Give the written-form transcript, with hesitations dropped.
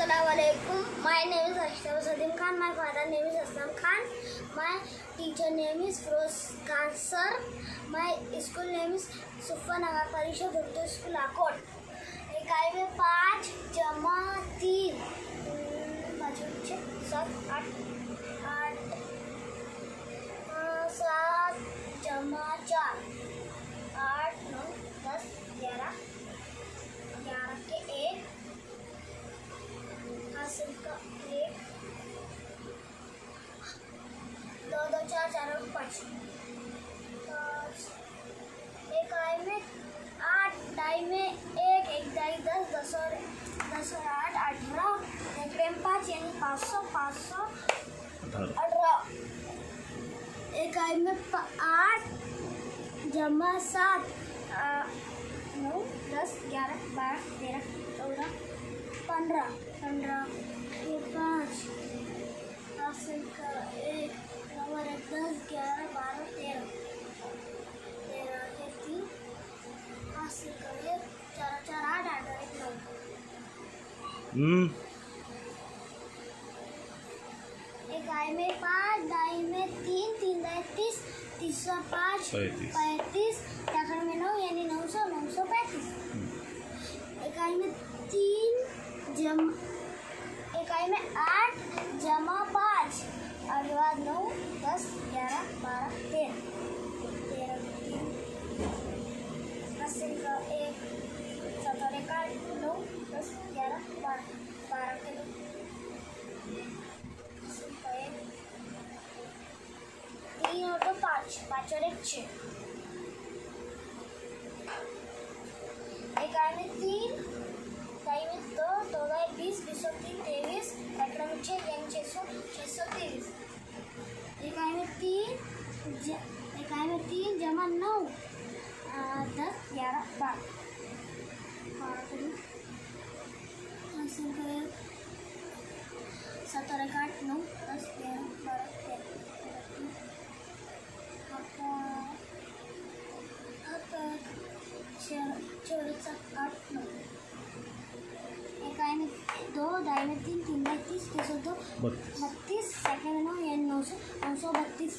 Assalamualaikum. My name is Ashraf Sadim Khan. My father name is Aslam Khan. My teacher name is Firoz Khan sir. My school name is Sufa Nagar Parishad Urdu School Akot. इकाई में 5 जमा 3 5 7 8 7 जमा 4 8 9 10 11 11 के 1 हासिल का 1 2 2 4 4 और 5 इकाई में 8 डाई में 1 1 डाई 10 10 और 8 18 एक में 5 यानी 500 500 18 इकाई में 8 जमा 7 9 10 11 12 13 14 15 15 ये 5 हासिल का 1 नंबर 10 11 12 13 13 के 3 हासिल का 1 4 4 8 8 1 9 इकाई में 5 डाई में 3 3 डाई 30 30 और 5 35 दाखिल में 9 यानी 900 935 इकाई में 8 जमा 5 और बाद 9 10 11 12 13 हासिल का 1 7 का 9 10 11 12 12 के 2 हासिल का 1 3 और 2 5 5 और 1 6 इकाई में 3 इकाई में 2 2 20 20 और 3 23 दाखिल में 6 यानी 600 623 इकाई में 3 जमा 9 10 11 12 हासिल का 7 8 9 10 11 12 13 8 9 इकाई में 2 डाई में 3 3 डाई 30 2 32 सेकंड 9 यानी 932